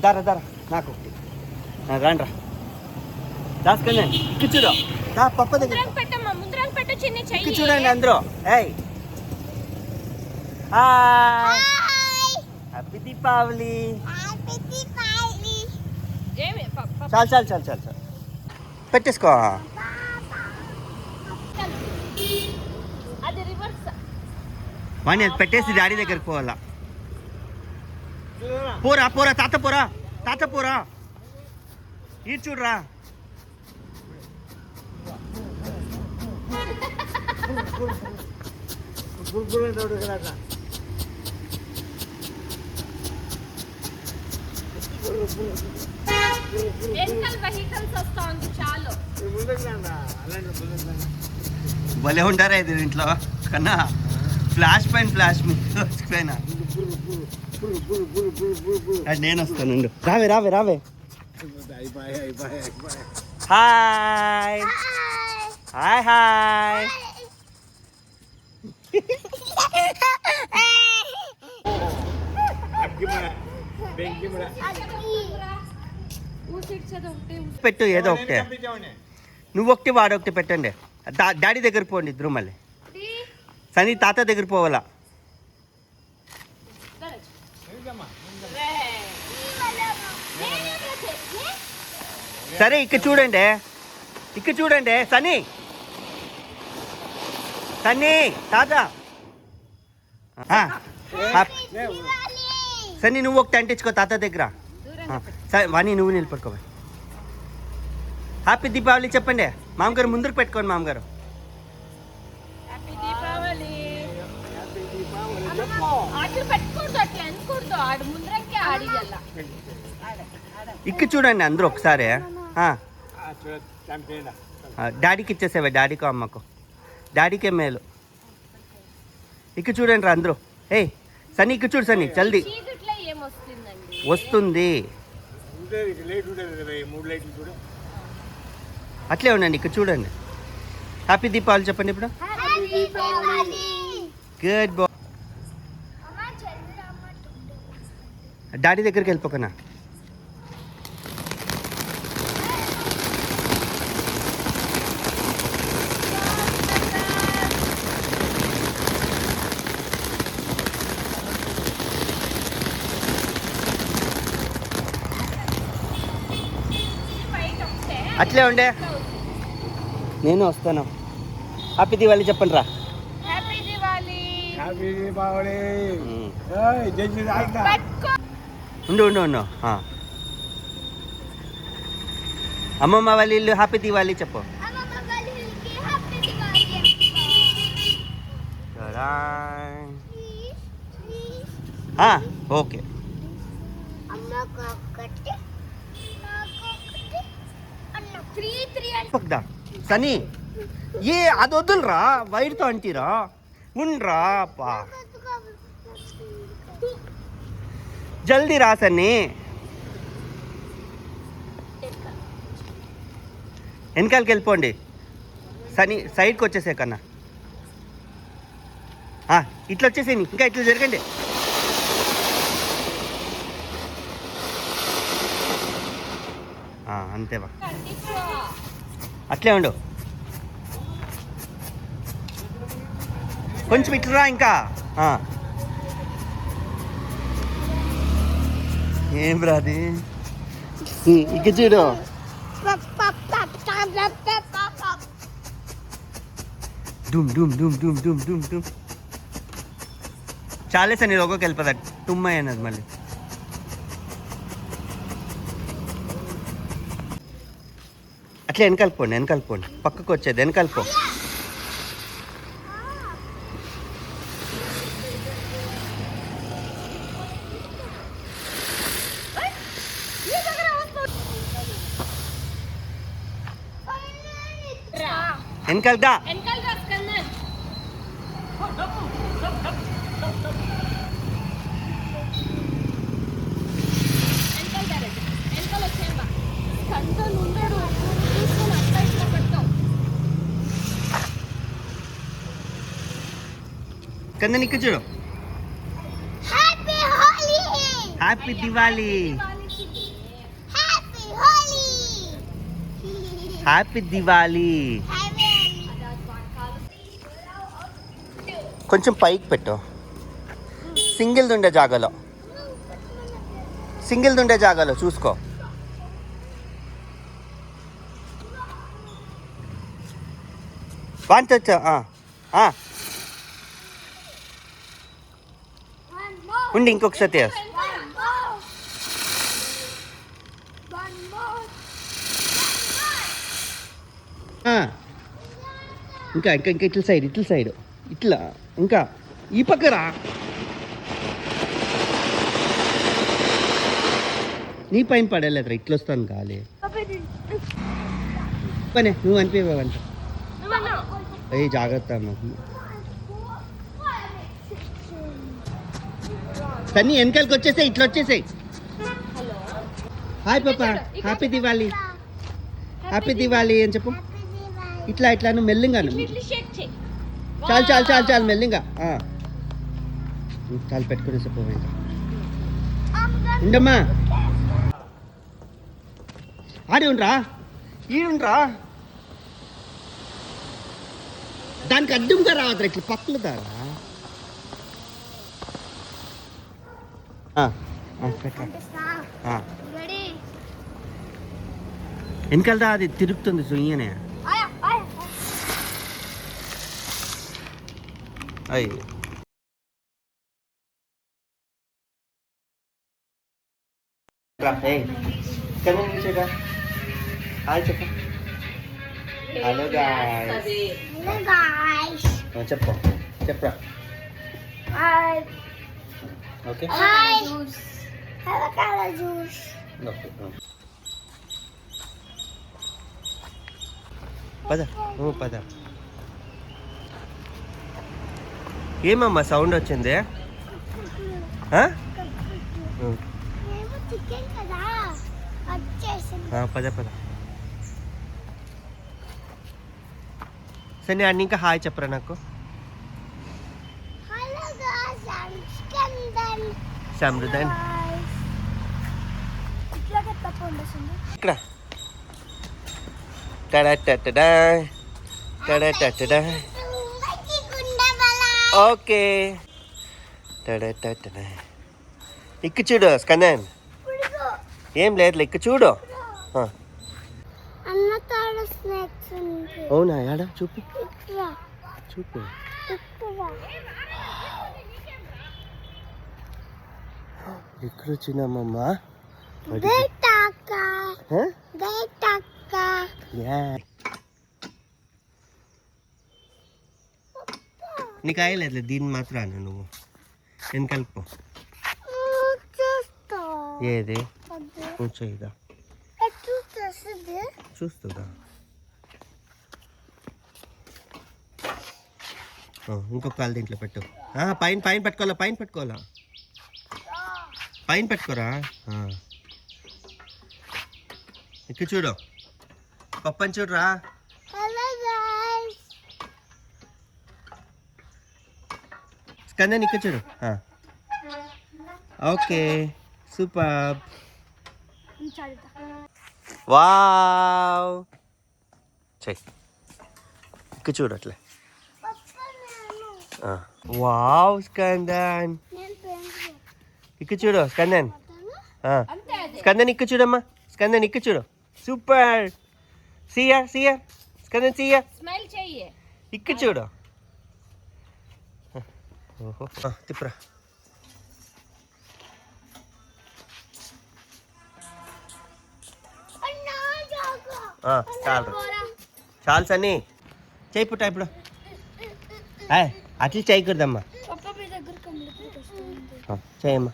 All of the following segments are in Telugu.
దారా దారా నాకు ఒకటి రాండ్రా దాసుకొని ఇక్కి చూడు పప్ప దగ్గర ఇక్కి చూడండి అందరూ. ఏయ్ హ్యాపీ దీపావళి. చాలు చాలు చాలు చాలు చాలు పెట్టేసుకో. వాణి అది పెట్టేసి డాడీ దగ్గరికి పోవాలా. పోరా పోరా తాత పోరా తాత పోరా ఇది చూడరా. భలే ఉంటారా ఇది ఇంట్లో కన్నా. ఫ్లాష్ పైన నేను వస్తాను. రావే రావే రావే. Hi hi hi. పెట్టు ఏదో ఒకటే. నువ్వు ఒకటి వాడు ఒకటి పెట్టండి. డాడీ దగ్గర పోండి ఇద్దరు. మళ్ళీ సనీ తాత దగ్గర పోవాలా. సరే ఇక్కడ చూడండి ఇక్కడ చూడండి. సనీ సన్నీ తాత సన్నీ నువ్వు ఒకటి అంటించుకో తాత దగ్గర. సరే వాణి నువ్వు నిలబడుకో. హ్యాపీ దీపావళి చెప్పండి మామగారు. ముందుకు పెట్టుకోండి మామగారు. ఇక్కడ చూడండి అందరూ ఒకసారి. డాడీకి ఇచ్చేసేవా. డాడీకో అమ్మకు డాడీకే మేలు. ఇక్కడ చూడండి రా అందరూ. ఏయ్ సన్నీ ఇక్కడ చూడు సన్నీ జల్దీ వస్తుంది. అట్లే ఉండండి ఇక్కడ చూడండి. హ్యాపీ దీపావళి చెప్పండి ఇప్పుడు. Good bye. డాడీ దగ్గరికి వెళ్ళిపోకనా. అట్లే ఉండే నేను వస్తాను. హ్యాపీ దివాళీ చెప్పండి రా. ఉండు ఉండు ఉండు. అమ్మమ్మ వాళ్ళ ఇల్లు హ్యాపీ దివాళీ చెప్పు. ఓకే సనీ ఏ అది వదులురా. వైర్తో అంటీరా ఉండ్రా పా. జల్దీ రా సన్నీ. వెనకాలకి వెళ్ళిపోండి. సనీ సైడ్కి వచ్చేసే కన్నా. ఇట్లా వచ్చేసేయండి. ఇంకా ఇట్లా జరగండి. అంతేవా అట్లే ఉండు. కొంచెం ఇట్లా ఇంకా. ఏం రాది ఇక చూడు. డూమ్ డూమ్ డూమ్ డూమ్ డూమ్ డూమ్ డూమ్. చాలేసా నీ లోగోకి వెళ్ళిపోతా. టుమ్మయ్య అన్నది మళ్ళీ. అట్లా వెనకాలిపోండి వెనకాలిపోండి. పక్కకు వచ్చేది వెనకాలిపో. వెనకాలదా. కందని ఇక్కడ చూడు. హ్యాపీ దివాళీ. హ్యాపీ దివాలి. కొంచెం పైకి పెట్టు. సింగిల్ ఉండే జాగాలో చూసుకో. వాంచొచ్చా ఉండి ఇంకొకసారి ఇంకా ఇంకా ఇంకా ఇట్ల సైడ్ ఇట్లా ఇంకా ఈ పక్కరా. నీ పైన పడలేదురా, ఇట్లా వస్తాను గాలి. పనే నువ్వు అనిపించవంట. అయ్యి జాగ్రత్త అమ్మ. సన్నీ వెనకాలకి వచ్చేసాయి, ఇట్లా వచ్చేసాయి. హాయ్ పాపా, హ్యాపీ దివాలి అని చెప్పు. ఇట్లా నువ్వు మెల్లింగా. చాలు మెల్లింగా. చాలు పెట్టుకుని చెప్పు. ఉండమ్మా, ఆడి ఉండరా, ఈడుండ్రా. దానికి అడ్డంగా రావద్రా, ఇట్లా పక్కలు దారా. వెనకాలదా, అది తిరుగుతుంది సుయ్యనే. అయ్యి హాయ్ చెప్ప. Hello guys. చెప్పరా. ఓకే పద. ఏమమ్మా సౌండ్ వచ్చింది? పద. సరే అన్ని ఇంకా హాయ్ చెప్పరా నాకు. సమృద్ధన్ ఇక్కడ ఓకే. ఇక్కు చూడు స్కందన్. ఏం లేదు, ఇక్కు చూడు. అవునా, యాడ చూపు. ఇక్కడ వచ్చినామమ్మా. నీకు అయ్యలేదు, దీన్ని మాత్రం నువ్వు వెనకల్పో. ఏది చూస్తుందా? ఇంకొక కాలు దీంట్లో పెట్టు. పైన పట్టుకోవాలా. పైన పెట్టుకోరా. ఇక్కడ చూడు, పప్పని చూడరా. స్కందన్ ఇక్కడ చూడు. Okay, super. వావ్, చెయ్ ఇక్కడ చూడు అట్లా. వావ్ స్కందన్, ఇక్కడ చూడు. స్కందన్ ఇక్కడ చూడమ్మా. స్కందన్ ఇక్కడ చూడు. సూపర్. సియా స్కందన్ సియా ఇక్కడ చూడు. ఓహో, తిప్పరా. చాలు సన్నీ చేయి పుట్ట. ఇప్పుడు అట్లా చేయకూడదమ్మా. చేయమ్మా,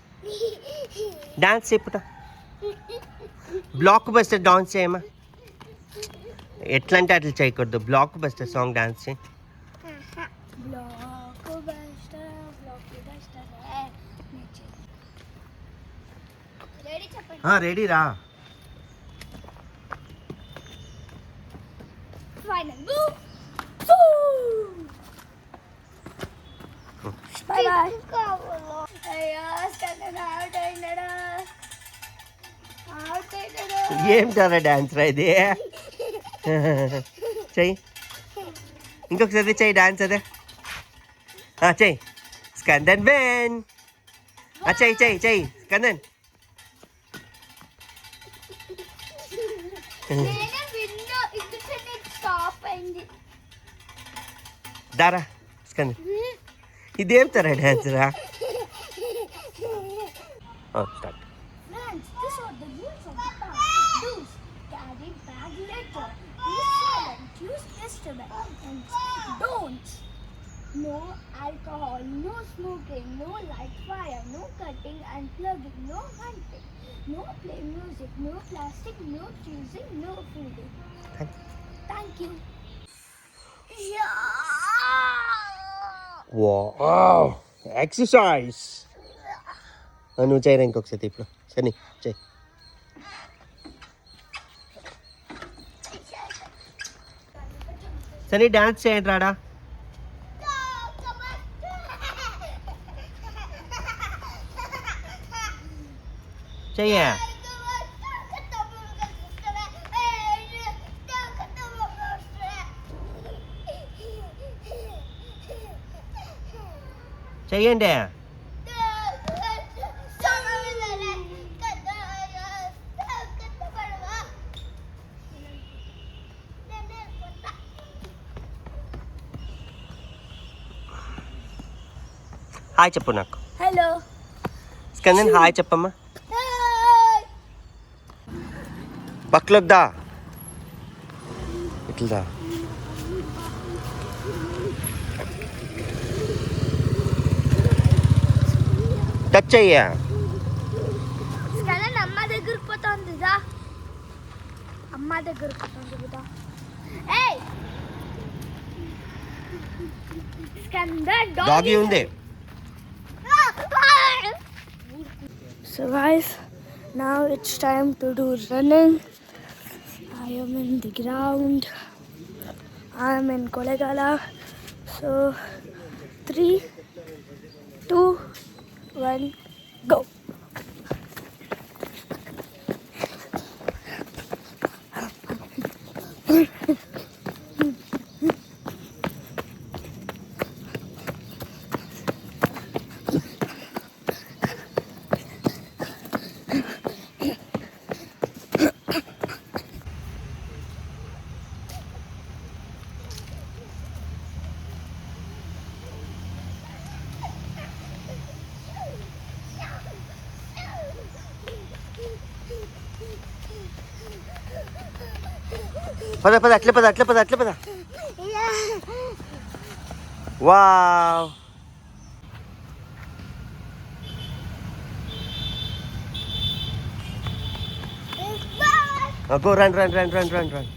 డాన్స్ చెప్పుట. బ్లాక్ బస్టర్ డాన్స్ చేయమ్మా. ఎట్లా అంటే అట్లా చేయకూడదు. బ్లాక్ బస్టర్ సాంగ్ డాన్స్ చేయి. రెడీ రా. ఏమిటారా డాన్స్ రా ఇది? చెయ్యి, ఇంకొకసారి చెయ్యి డాన్స్ అదే. చెయ్యి స్కందన్ బెన్. చెయ్యి చెయ్యి చెయ్యి స్కందన్. దారా స్కందన్, ఇదేమిటారా డాన్స్ రా? Start. Friends, these are the rules of the park. Do's: carry bag later. Use silent. Use instrument. And don'ts: no alcohol, no smoking, no light fire, no cutting and plugging, no hunting, no play music, no plastic, no choosing, no feeding. Thank you. Wow, exercise. నువ్వు చేయరా ఇంకొకసారి ఇప్పుడు. సరే చెయ్యి. సరే డాన్స్ చేయండి రాడా. చెయ్యా. చెయ్యండి. హాయ్ చెప్పు నాకు. Hello. స్కందన్ హాయ్ చెప్పమ్మా. పక్కలొద్దా, ఇట్లా టచ్ అయ్యా. స్కందన్ అమ్మ దగ్గరికి పోతుంది దా. అమ్మ దగ్గరికి పోతుంది కదా. ఏయ్ స్కందన్ డాగీ ఉంది. So guys, now it's time to do running. I am in the ground. I am in Kolegala. So 3, 2, 1, go. పద పద, అట్లే పద, అట్లే పద, అట్లే పద. Wow, go run run run run run run.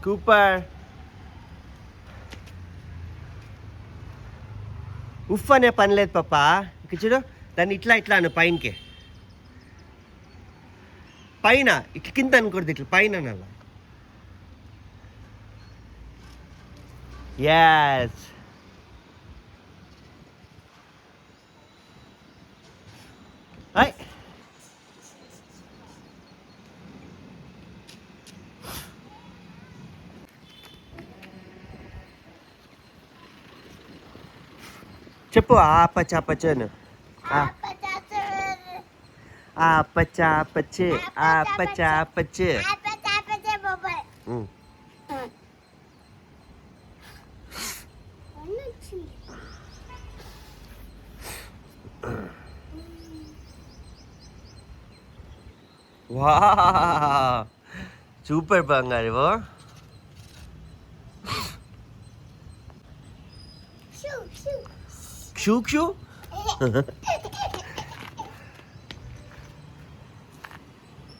Cooper, ఉఫ్ అనే పని లేదు పాప. ఇక చూడు, దాన్ని ఇట్లా ఇట్లా అను పైనకి. పైన ఇట్లా కింద అనుకోండి, ఇట్లా పైన అనాల. ఎస్. హాయ్. చెప్పు ఆపచాపచ్చను. ఆపచాపచ్చు, ఆపచాపచ్చు. వా, సూపర్ బంగారు. షూ షూ.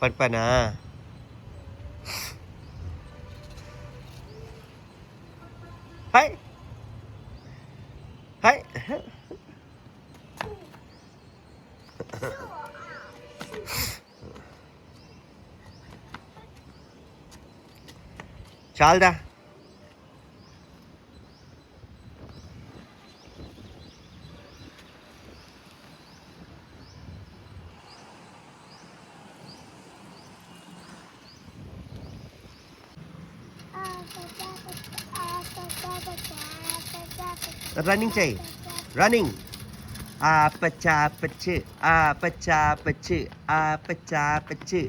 పడిపోనా? Hi hi. చాలదా? రన్నింగ్ చేయి, రన్నింగ్. ఆపచ్చాపచ్చు, ఆపచ్చాపచ్చు, ఆపచ్చాపచ్చు,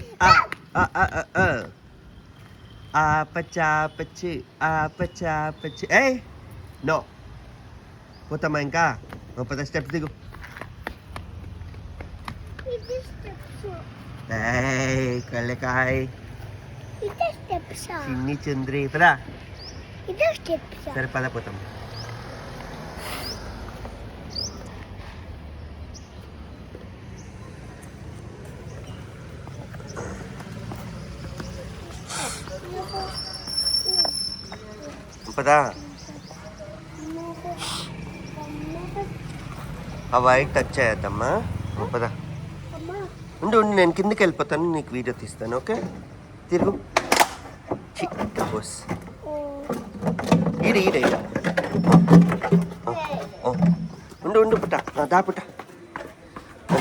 ఆపచ్చాపచ్చు, ఆపచ్చాపచ్చు. ఏ నో, పోతామా ఇంకా? 10 స్టెప్స్ దిగు. కళ్ళకాయ చిన్ని చంద్రి పదా. సరే పద పోతాం. పదా. ఆ వైట్ టచ్ అయ్యద్దమ్మా. పదా ఉండు, నేను కిందకి వెళ్ళిపోతాను, నీకు వీడియో తీస్తాను. ఓకే, తిరుగు. బోస్ ఈడ ఈడ ఈడ. ఉండు ఉండు పుట్ట, దా పుట్ట,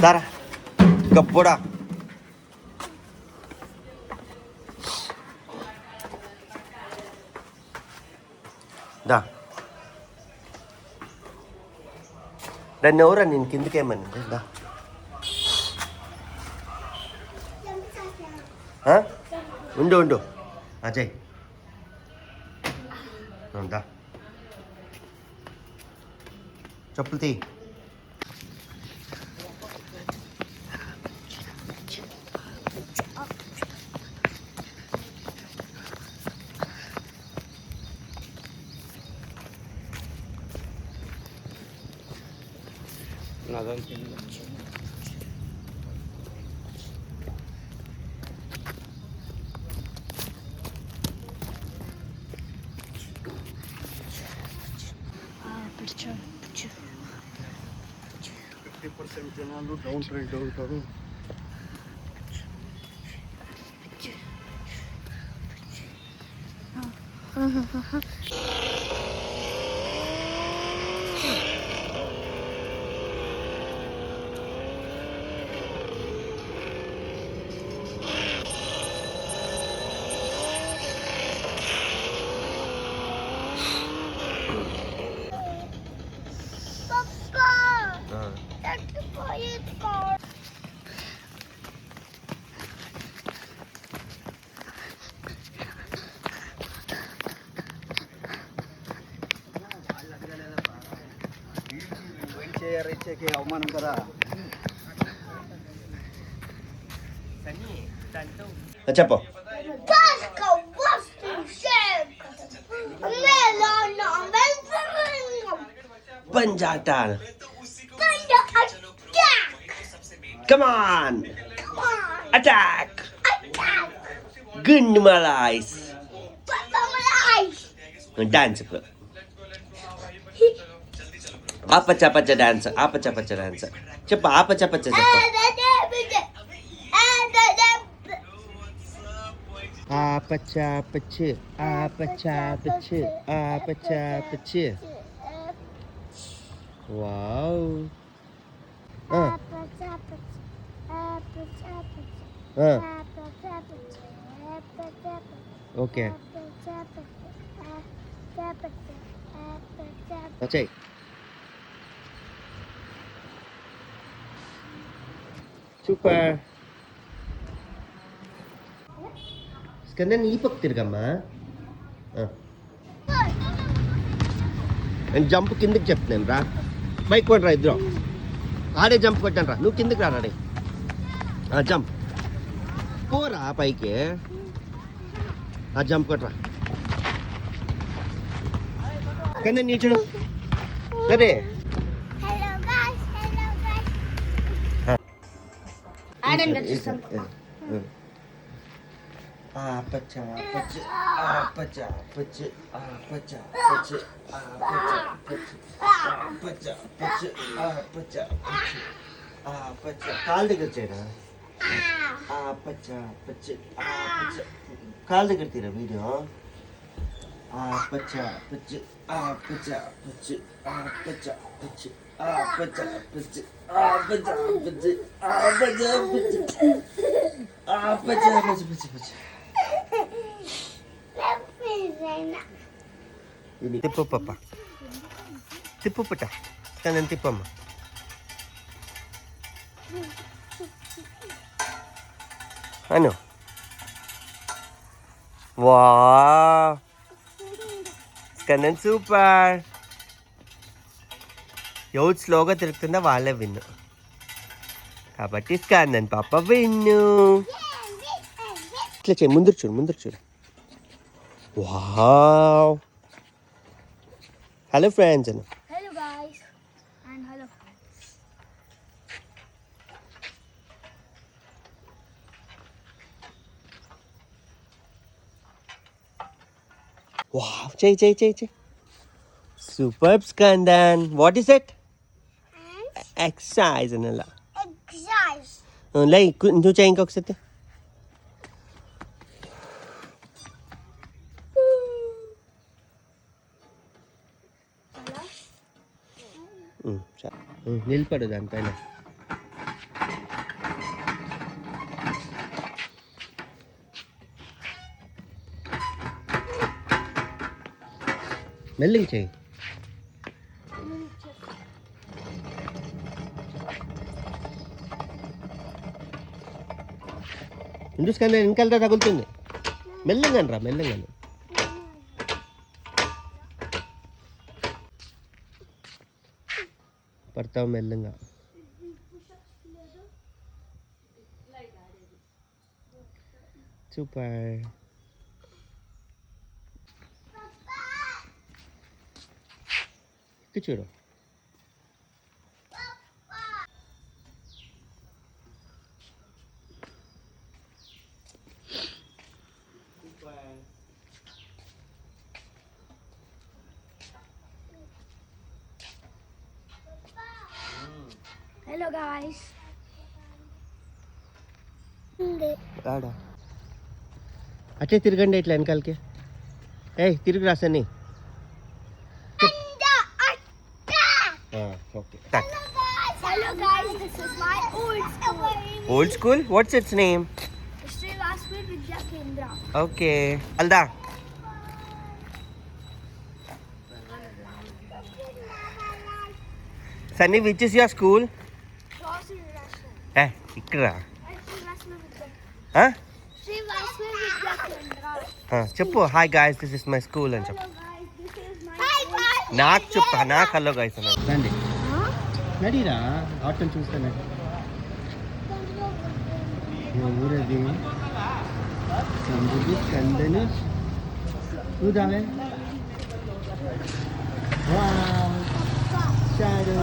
దారా గబ్బోడా. దా దాన్ని ఎవరా నేను కిందకేమని. దా ఉండు ఉండు అజయ్. దా చెప్పులు తీ. జనాలు డౌన్ ట్రెండ్ అవుతారు. ఇచ్చేకి అవమానం కదా. చెప్పు. పంజాట. Come on. Attack. Gunmalais. Dance. ఆపచ్చ పచ్చ డాన్స్, ఆపచ్చ పచ్చ డాన్స్ చెప్పు. ఆపచ్చ పచ్చ చెప్పు. ఆపచ్చ పచ్చ, ఆపచ్చ పచ్చ, ఆపచ్చ పచ్చ. వావ్. ఓకే వచ్చాయి. సూపర్. స్కందన్ ఈ పక్క తిరగమ్మా. నేను జంప్ కిందకి చెప్తున్నాను రా. బైక్ కొట్టరా ఇద్దరు. ఆడే జంప్ కొట్టాను రా. నువ్వు కిందకి రాడే. జంప్ పోరా పైకి. జంప్ కొట్టరా. స్కందన్ నిల్చుడు. సరే ఆపచ్చ పచ్చ, ఆపచ్చ పచ్చ, ఆపచ్చ పచ్చ, ఆపచ్చ పచ్చ, ఆపచ్చ పచ్చ, ఆపచ్చ. కాలు దగ్గర చేయరా. ఆపచ్చ పచ్చ, ఆపచ్చ. కాలు దగ్గర తీరా వీడియో. ఆపచా పచ్చు ఆపచా పచ్చు ఆపచా పచ్చు ఆపచా పచ్చు ఆపచా పచ్చు ఆపచా పచ్చు ఆపచా పచ్చు పచ్చు పచ్చు తిప్పు పప్ప తిప్పు పుట్ట కానీ తిప్పమ్మ అను వా స్కందన్ సూపర్ ఎవరు స్లోగా తిరుగుతుందో వాళ్ళే విన్ను కాబట్టి స్కందన్ పాప విన్ను ఇట్లా చేయి ముందు చూడు వావ్ హలో ఫ్రెండ్స్ అను Hello guys and hello. Wow చేయి super Skandan what is it exercise అనలా Exercise. లై నువ్వు చేయి ఇంకొకసారి నిలబడు దానిపైన మెల్లింగ్ చేయి ఇందుకని వెనకాల తగులుతుంది మెల్లంగా రా మెల్లంగా పడతావు మెల్లంగా సూపర్ చూడు Hello guys. ఆడా అట్లే తిరగండి ఇట్లా వెనకాలకి తిరిగి రాసని okay Hello guys, this is my old school. Old school what's its name Sri Vasvi Vidya Kendra. Okay అల్దా Sunny which is your school Cross International. ఇక్కడ Sri Vasvi Vidya. Sri Vasvi Vidya Kendra. చెప్పు hi guys this is my school అని చెప్పు Hello guys, this is my Hi guys. నాకు చెప్పు నాకు హలో గాయస్ అని రండి నడిరా ఆటం చూస్తాను ఊరది సంబుది కందని చూడాలి వావ్ షాడో